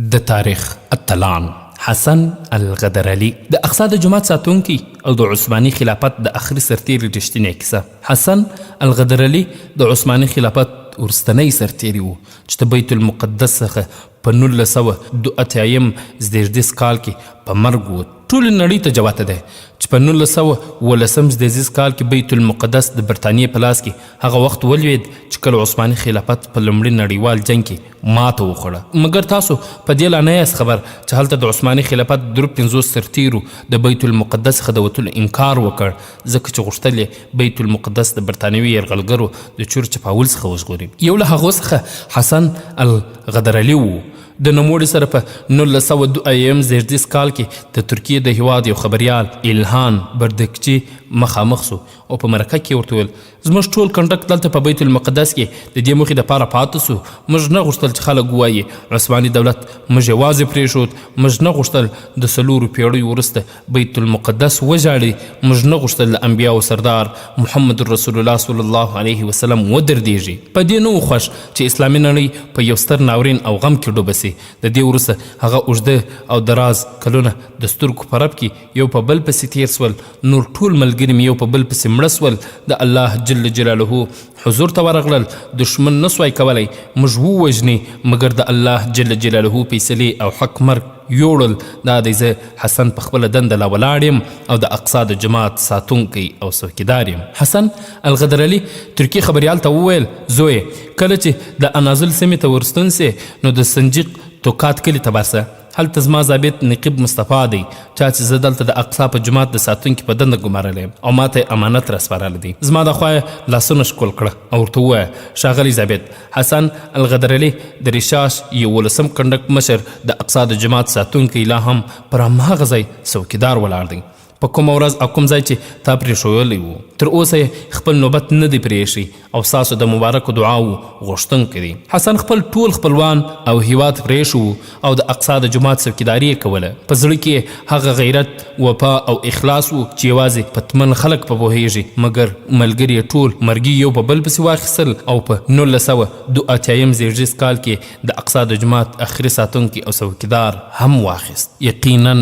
د تاریخ اتلان حسن الغدرلي د اقصی د جماعت ساتونکي او د عثماني خلافت د اخري سرتیري رښتینې کیسه. حسن الغدرلي د عثماني خلافت ورستنی سرتیري و چې د بیت المقدس څخه په 1982 زدیردیس کال کې په مرګ و. ټول نړۍ ته جواته ده چې په 1918 زدیردیس کال کې بیت المقدس د برطانیې په لاس کې هغه وخت ولوید چې کله عثماني خلافت په لومړي نړیوال جنګ کې ماته وخوړه. مګر تاسو په دې لا نه یاست خبر چې هلته د عثماني خلافت 53 سرتیرو د بیت المقدس څخه د وتلو انکار وکړ، ځکه چې غوښتل یې بیت المقدس د برطانوي یرغلګرو د چور چپاول څخه وژغوري. یو له هغو څخه حسن الغدرلي و. د نوموړي سره په 1902 زیږدیز کال کې د ترکیې د هیواد یو خبریال الهان بردکچي مخامخ سو او په مرکه کې ورته ویل زموږ ټول کنډک دلته په بیت المقدس کې د دې موخې دپاره پاته سو. موږ نه غوښتل چې خلک ووایي عثماني دولت موږ یوازې پرېښود. موږ نه غوښتل د 4 پیړیو وروسته بیت المقدس وژاړي. موږ نه غوښتل د انبیاو سردار محمد رسول الله صلی الله علیه وسلم ودردېږي. په دې نه و خوښ چې اسلامي نړۍ په یو ستر ناورین او غم کې ډوبه سي. د دې وروسته هغه اوږده او دراز کلونه د سترګو په رپ کې یو په بل پسې تیر سول. نور ټول ملګري مې یو په بل پسې مړه سول. د الله جل جلاله حضور ته ورغلل. دشمن نه سوای کولی موږ ووژني، مګر د الله جل جلاله فیصلې او حق مرګ یوړل. دا دی زه حسن په خپله دنده لا ولاړ یم او د اقصی د جماعت ساتونکی او څوکیدار یم. حسن الغدرلي ترکي خبریال ته وویل زوی کله چې د اناضل سیمې ته ورستون سې نو د سنجق توکات کلي ته باسه. هلته زما ضابط نقیب مصطفی دی چا چې زه دلته د اقصی په جماعت د ساتونکي په دنده ګمارلی یم او ماته یې امانت راسپارلی دی. زما د خوا یې لاسونه ښکل کړه او ورته ووایه ښاغلی ضابط حسن الغدرلي د ریشاش 11 کنډک مشر د اقصی د جماعت ساتونکی لا هم پر هماغه ځای څوکیدار ولاړ دی. په کومه ورځ او کوم ځای چې تا پرېښویلی و تر اوسه یې خپل نوبت نه دی پرېښی او ستاسو د مبارکو دعاو غوښتونکی دی. حسن خپل ټول خپلوان او هیواد پرېښو او د اقصی د جماعت څوکیداري یې کوله. په زړه کې هغه غیرت وفا او اخلاص و چې یوازې په تمن خلک په پوهېږي. مګر ملګري یې ټول مرګي یو په بل پسې واخیستل او په 1982 زیږدیز کال کې د اقصی د جماعت اخري ساتونکي او څوکیدار هم واخیست. یقینا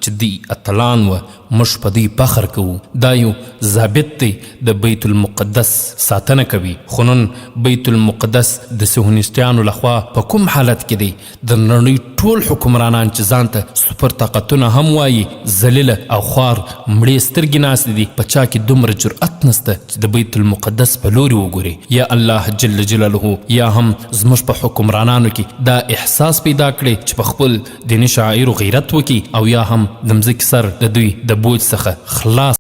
چې دوی اتلان و. موږ په دوی فخر کوو. دا یو ضابط دی د بیت المقدس ساتنه کوي. خو نن بیت المقدس د صهیونیستانو لخوا په کوم حالت کې دی؟ د نړۍ ټول حکمرانان چې ځان ته سپر طاقتونه هم وایي ذلیله او خوار مړې سترګې ناستې دي. په چا کې دومره جرأت نسته چې د بیت المقدس په لوري وګوري. یا الله جل جلاله یا هم زموږ په حکمرانانو کې دا احساس پیدا کړي چې په خپل دیني شعایرو غیرت وکړي او یا هم د مځکې سر د دوی د بوج څخه خلاص